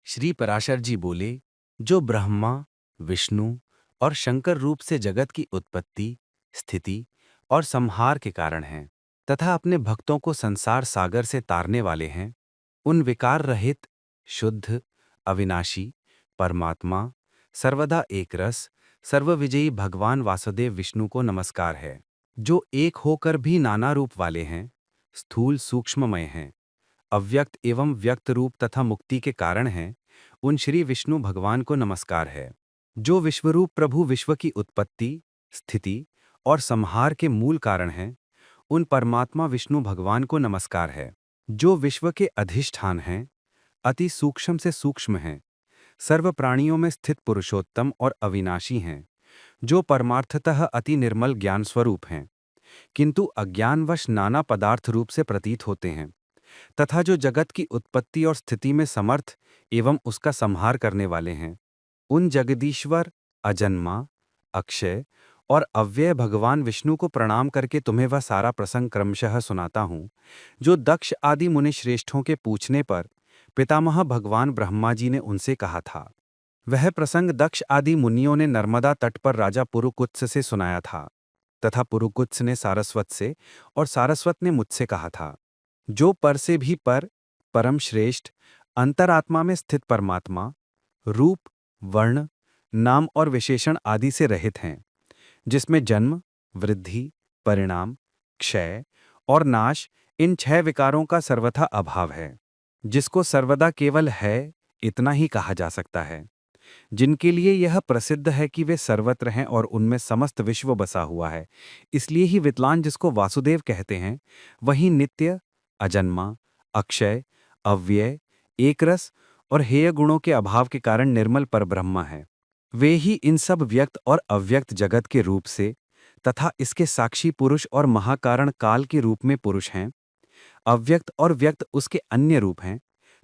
श्री पराशर जी बोले, जो ब्रह्मा, विष्णु और शंकर रूप से जगत की उत्पत्ति, स्थिति और संहार के कारण हैं, तथा अपने भक्तों को संसार सागर से तारने वाले हैं, उन विकार रहित, शुद्ध, अविनाशी, परमात्मा, सर्वदा एक रस, सर्वविजयी भगवान वासुदेव विष्णु को नमस्कार है, जो एक होकर भी नाना रूप वाले हैं, स्थूल सूक्ष्ममय हैं, अव्यक्त एवं व्यक्त रूप तथा मुक्ति के कारण हैं। उन श्री विष्णु भगवान को नमस्कार है, जो विश्वरूप प्रभु विश्व की उत्पत्ति, स्थिति और संहार के मूल कारण हैं। उन परमात्मा विष्णु भगवान को नमस्कार है, जो विश्व के अधिष्ठान हैं, अति सूक्ष्म से सूक्ष्म हैं, सर्व प्राणियों में स्थित पुरुषोत्तम और अविनाशी हैं, जो परमार्थतः अति निर्मल ज्ञान स्वरूप हैं, किंतु अज्ञानवश नाना पदार्थ रूप से प्रतीत होते हैं, तथा जो जगत की उत्पत्ति और स्थिति में समर्थ एवं उसका संहार करने वाले हैं। उन जगदीश्वर, अजन्मा, अक्षय और अव्यय भगवान विष्णु को प्रणाम करके तुम्हें वह सारा प्रसंग क्रमशः सुनाता हूँ, जो दक्ष आदि मुनि श्रेष्ठों के पूछने पर पितामह भगवान ब्रह्मा जी ने उनसे कहा था। वह प्रसंग दक्ष आदि मुनियों ने नर्मदा तट पर राजा पुरुकुत्स से सुनाया था, तथा पुरुकुत्स ने सारस्वत से और सारस्वत ने मुझसे कहा था। जो पर से भी पर, परम श्रेष्ठ, अंतरात्मा में स्थित परमात्मा, रूप, वर्ण, नाम और विशेषण आदि से रहित हैं, जिसमें जन्म, वृद्धि, परिणाम, क्षय और नाश इन 6 विकारों का सर्वथा अभाव है, जिसको सर्वदा केवल है इतना ही कहा जा सकता है, जिनके लिए यह प्रसिद्ध है कि वे सर्वत्र हैं और उनमें समस्त विश्व बसा हुआ है। इसलिए ही विद्वान जिसको वासुदेव कहते हैं, वही नित्य, अजन्मा, अक्षय, अव्यय, एकरस और हेय गुणों के अभाव के कारण निर्मल परब्रह्म है। वे ही इन सब व्यक्त और अव्यक्त जगत के रूप से तथा इसके साक्षी पुरुष और महाकारण काल के रूप में पुरुष हैं। अव्यक्त और व्यक्त उसके अन्य रूप हैं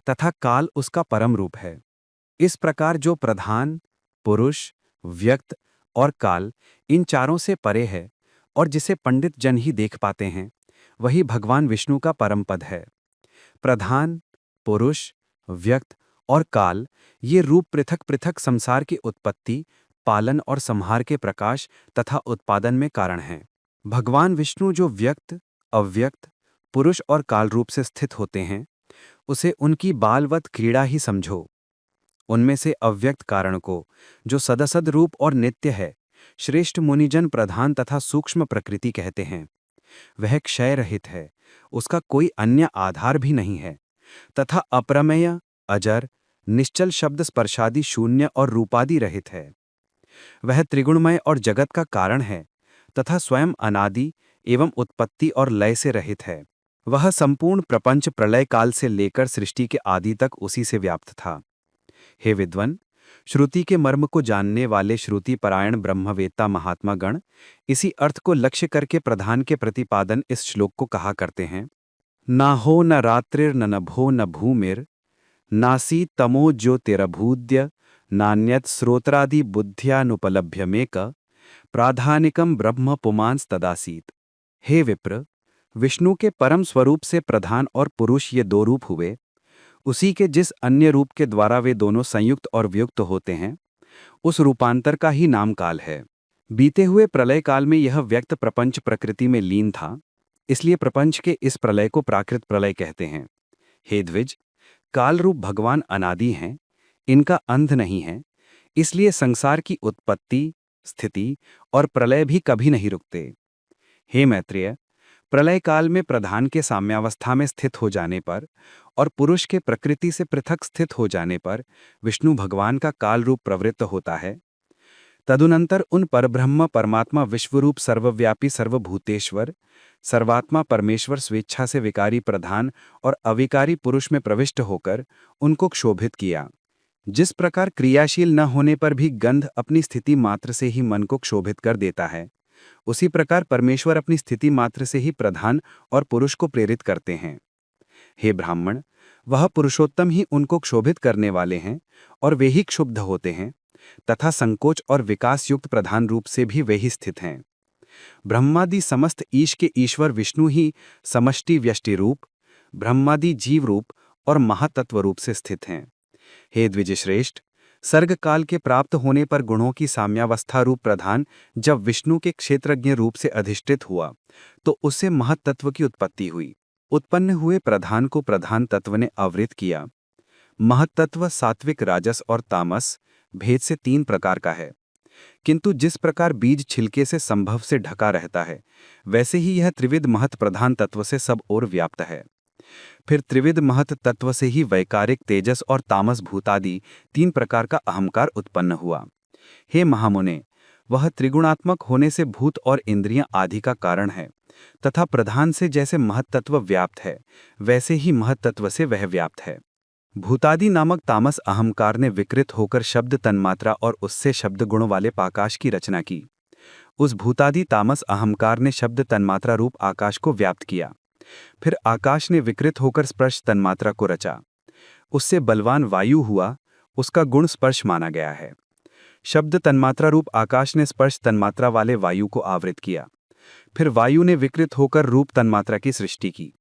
तथा काल उसका परम रूप है। इस प्रकार जो प्रधान, पुरुष, व्यक्त और काल इन चारों से परे है और जिसे पंडित जन ही देख पाते हैं, वही भगवान विष्णु का परम पद है। प्रधान, पुरुष, व्यक्त और काल ये रूप पृथक पृथक संसार की उत्पत्ति, पालन और संहार के प्रकाश तथा उत्पादन में कारण हैं। भगवान विष्णु जो व्यक्त, अव्यक्त, पुरुष और काल रूप से स्थित होते हैं, उसे उनकी बालवत क्रीड़ा ही समझो। उनमें से अव्यक्त कारण को, जो सदसद रूप और नित्य है, श्रेष्ठ मुनिजन प्रधान तथा सूक्ष्म प्रकृति कहते हैं। वह क्षय रहित है, उसका कोई अन्य आधार भी नहीं है, तथा अप्रमेय, अजर, निश्चल शब्द स्पर्शादि शून्य और रूपादि रहित है। वह त्रिगुणमय और जगत का कारण है तथा स्वयं अनादि एवं उत्पत्ति और लय से रहित है। वह संपूर्ण प्रपंच प्रलय काल से लेकर सृष्टि के आदि तक उसी से व्याप्त था। हे विद्वन, श्रुति के मर्म को जानने वाले श्रुति परायण ब्रह्मवेत्ता महात्मा गण इसी अर्थ को लक्ष्य करके प्रधान के प्रतिपादन इस श्लोक को कहा करते हैं। ना हो न रात्रिर न नभो न भूमिर, नासी तमो ज्योतिरभूद्य, नान्यत स्रोत्रादि बुद्ध्यानुपलभ्यमेक, प्राधानिकम ब्रह्म पुमांस तदासीत। हे विप्र, विष्णु के परम स्वरूप से प्रधान और पुरुष ये 2 रूप हुए। उसी के जिस अन्य रूप के द्वारा वे दोनों संयुक्त और वियुक्त होते हैं, उस रूपांतर का ही नाम काल है। बीते हुए प्रलय काल में यह व्यक्त प्रपंच प्रकृति में लीन था, इसलिए प्रपंच के इस प्रलय को प्राकृत प्रलय कहते हैं। हे द्विज, काल रूप भगवान अनादि हैं, इनका अंत नहीं है, इसलिए संसार की उत्पत्ति, स्थिति और प्रलय भी कभी नहीं रुकते। हे मैत्रेय, प्रलय काल में प्रधान के साम्यावस्था में स्थित हो जाने पर और पुरुष के प्रकृति से पृथक स्थित हो जाने पर विष्णु भगवान का काल रूप प्रवृत्त होता है। तदुनंतर उन परब्रह्म परमात्मा विश्वरूप सर्वव्यापी सर्वभूतेश्वर सर्वात्मा परमेश्वर स्वेच्छा से विकारी प्रधान और अविकारी पुरुष में प्रविष्ट होकर उनको क्षोभित किया। जिस प्रकार क्रियाशील न होने पर भी गंध अपनी स्थिति मात्र से ही मन को क्षोभित कर देता है, उसी प्रकार परमेश्वर अपनी स्थिति मात्र से ही प्रधान और पुरुष को प्रेरित करते हैं। हे ब्राह्मण, वह पुरुषोत्तम ही उनको क्षोभित करने वाले हैं और वे ही क्षुब्ध होते हैं, तथा संकोच और विकास युक्त प्रधान रूप से भी वे ही स्थित हैं। ब्रह्मादि समस्त ईश के ईश्वर विष्णु ही समष्टि व्यष्टि रूप, ब्रह्मादि जीव रूप और महातत्व रूप से स्थित हैं। हे द्विजश्रेष्ठ, सर्गकाल के प्राप्त होने पर गुणों की साम्यावस्था रूप प्रधान जब विष्णु के क्षेत्रज्ञ रूप से अधिष्ठित हुआ तो उससे महत्तत्व की उत्पत्ति हुई। उत्पन्न हुए प्रधान को प्रधान तत्व ने आवृत किया। महत्तत्व सात्विक, राजस और तामस भेद से 3 प्रकार का है, किंतु जिस प्रकार बीज छिलके से संभव से ढका रहता है वैसे ही यह त्रिविध महत प्रधान तत्व से सब ओर व्याप्त है। फिर त्रिविध महत तत्व से ही वैकारिक तेजस और तामस भूतादि 3 प्रकार का अहंकार उत्पन्न हुआ। हे महामुने, वह त्रिगुणात्मक होने से भूत और इंद्रियां आदि का कारण है तथा प्रधान से जैसे महत्तत्व व्याप्त है वैसे ही महत्तत्व से वह व्याप्त है। भूतादि नामक तामस अहंकार ने विकृत होकर शब्द तन्मात्रा और उससे शब्द गुण वाले आकाश की रचना की। उस भूतादि तामस अहंकार ने शब्द तन्मात्रा रूप आकाश को व्याप्त किया। फिर आकाश ने विकृत होकर स्पर्श तन्मात्रा को रचा। उससे बलवान वायु हुआ, उसका गुण स्पर्श माना गया है। शब्द तन्मात्रा रूप आकाश ने स्पर्श तन्मात्रा वाले वायु को आवृत किया। फिर वायु ने विकृत होकर रूप तन्मात्रा की सृष्टि की।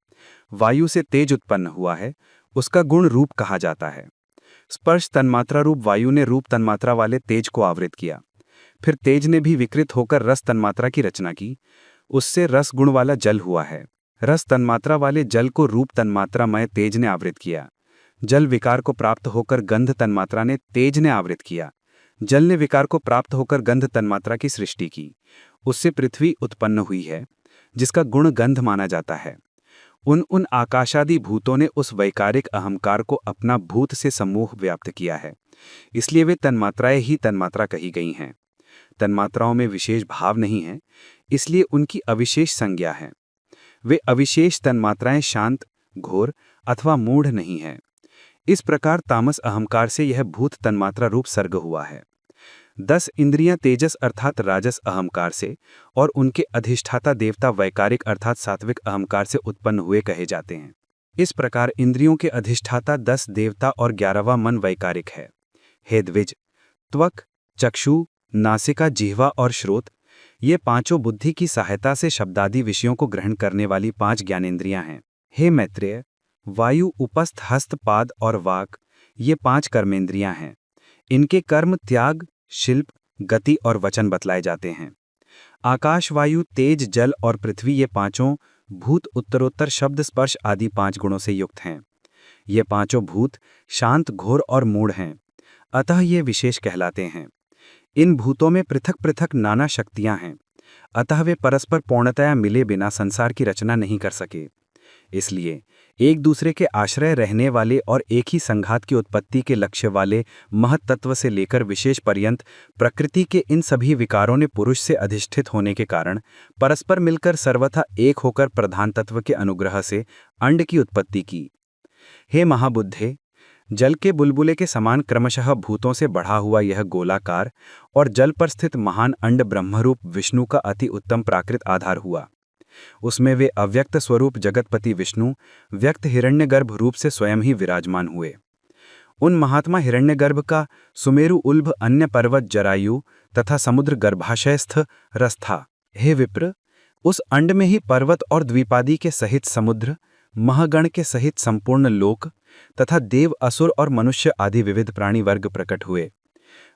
वायु से तेज उत्पन्न हुआ है, उसका गुण रूप कहा जाता है। स्पर्श तन्मात्रा रूप वायु ने रूप तन्मात्रा वाले तेज को आवृत किया। फिर तेज ने भी विकृत होकर रस तन्मात्रा की रचना की। उससे रस गुण वाला जल हुआ है। रस तन्मात्रा वाले जल को रूप तन्मात्रामय तेज ने आवृत किया। जल विकार को प्राप्त होकर गंध तन्मात्रा ने तेज ने आवृत किया। जल ने विकार को प्राप्त होकर गंध तन्मात्रा की सृष्टि की। उससे पृथ्वी उत्पन्न हुई है, जिसका गुण गंध माना जाता है। उन आकाशादि भूतों ने उस वैकारिक अहंकार को अपना भूत से समूह व्याप्त किया है, इसलिए वे तन्मात्राएं ही तन्मात्रा कही गई हैं। तन्मात्राओं में विशेष भाव नहीं है, इसलिए उनकी अविशेष संज्ञा है। वे अविशेष तन्मात्राएं शांत, घोर अथवा मूढ़ नहीं हैं। इस प्रकार तामस अहंकार से यह भूत तन्मात्रा रूप सर्ग हुआ है। 10 इंद्रियां तेजस अर्थात राजस अहंकार से और उनके अधिष्ठाता देवता वैकारिक अर्थात सात्विक अहंकार से उत्पन्न हुए कहे जाते हैं। इस प्रकार इंद्रियों के अधिष्ठाता 10 देवता और 11वां मन वैकारिक है। हे द्विज, त्वक, चक्षु, नासिका, जिह्वा और श्रोत, ये पांचों बुद्धि की सहायता से शब्दादि विषयों को ग्रहण करने वाली 5 ज्ञानेंद्रियां हैं। हे मैत्रेय, वायु, उपस्थ, हस्त, पाद और वाक, ये 5 कर्मेंद्रियां हैं। इनके कर्म त्याग, शिल्प, गति और वचन बतलाए जाते हैं। आकाश, वायु, तेज, जल और पृथ्वी, ये पांचों भूत उत्तरोत्तर शब्द, स्पर्श आदि 5 गुणों से युक्त हैं। ये पांचों भूत शांत, घोर और मूढ़ हैं, अतः ये विशेष कहलाते हैं। इन भूतों में पृथक पृथक नाना शक्तियां हैं, अतः वे परस्पर पूर्णतया मिले बिना संसार की रचना नहीं कर सके। इसलिए एक दूसरे के आश्रय रहने वाले और एक ही संघात की उत्पत्ति के लक्ष्य वाले महत्तत्व से लेकर विशेष पर्यंत प्रकृति के इन सभी विकारों ने पुरुष से अधिष्ठित होने के कारण परस्पर मिलकर सर्वथा एक होकर प्रधान तत्व के अनुग्रह से अंड की उत्पत्ति की। हे महाबुद्धे, जल के बुलबुले के समान क्रमशः भूतों से बढ़ा हुआ यह गोलाकार और जल पर स्थित महान अंड ब्रह्मरूप विष्णु का अति उत्तम प्राकृत आधार हुआ। उसमें वे अव्यक्त स्वरूप जगतपति विष्णु व्यक्त हिरण्यगर्भ रूप से स्वयं ही विराजमान हुए। उन महात्मा हिरण्यगर्भ का सुमेरु उल्भ अन्य पर्वत जरायु तथा समुद्र गर्भाशयस्थ रस था। हे विप्र, उस अंड में ही पर्वत और द्वीपादि के सहित समुद्र, महगण के सहित संपूर्ण लोक तथा देव, असुर और मनुष्य आदि विविध प्राणी वर्ग प्रकट हुए।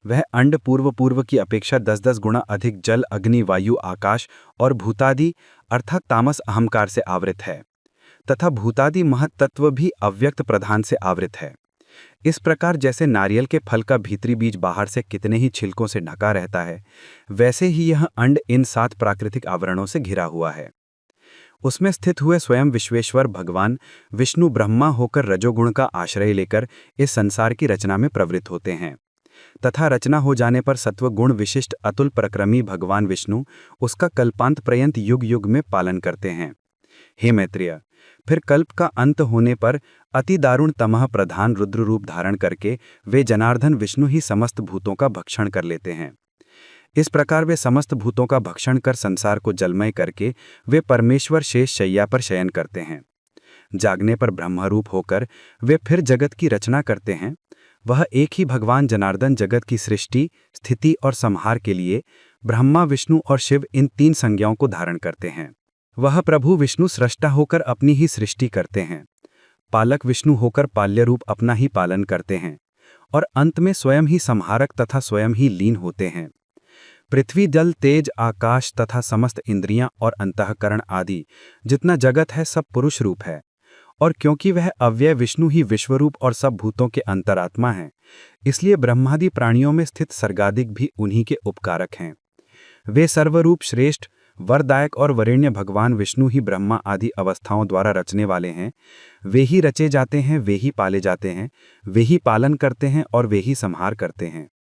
वह अंड पूर्व की अपेक्षा 10-10 गुणा अधिक जल, अग्नि, वायु, आकाश और भूतादि अर्थात तामस अहंकार से आवृत है तथा भूतादि महत्तत्व भी अव्यक्त प्रधान से आवृत है। इस प्रकार जैसे नारियल के फल का भीतरी बीज बाहर से कितने ही छिलकों से ढका रहता है, वैसे ही यह अंड इन 7 प्राकृतिक आवरणों से घिरा हुआ है। उसमें स्थित हुए स्वयं विश्वेश्वर भगवान विष्णु ब्रह्मा होकर रजोगुण का आश्रय लेकर इस संसार की रचना में प्रवृत्त होते हैं तथा रचना हो जाने पर सत्व गुण विशिष्ट अतुल पराक्रमी भगवान विष्णु उसका कल्पांत पर्यंत युग युग में पालन करते हैं। हे मैत्रेय, फिर कल्प का अंत होने पर अति दारुण तमह प्रधान रुद्र रूप धारण करके वे जनार्दन विष्णु ही समस्त भूतों का भक्षण कर लेते हैं। इस प्रकार वे समस्त भूतों का भक्षण कर संसार को जलमय करके वे परमेश्वर शेष शैया पर शयन करते हैं। जागने पर ब्रह्मरूप होकर वे फिर जगत की रचना करते हैं। वह एक ही भगवान जनार्दन जगत की सृष्टि, स्थिति और संहार के लिए ब्रह्मा, विष्णु और शिव इन 3 संज्ञाओं को धारण करते हैं। वह प्रभु विष्णु सृष्टा होकर अपनी ही सृष्टि करते हैं, पालक विष्णु होकर पाल्य रूप अपना ही पालन करते हैं और अंत में स्वयं ही संहारक तथा स्वयं ही लीन होते हैं। पृथ्वी, जल, तेज, आकाश तथा समस्त इंद्रियां और अंतःकरण आदि जितना जगत है सब पुरुष रूप है। और क्योंकि वह अव्यय विष्णु ही विश्वरूप और सब भूतों के अंतरात्मा हैं, इसलिए ब्रह्मादि प्राणियों में स्थित सर्गादिक भी उन्हीं के उपकारक हैं। वे सर्वरूप श्रेष्ठ, वरदायक और वरेण्य भगवान विष्णु ही ब्रह्मा आदि अवस्थाओं द्वारा रचने वाले हैं। वे ही रचे जाते हैं, वे ही पाले जाते हैं, वे ही पालन करते हैं और वे ही संहार करते हैं।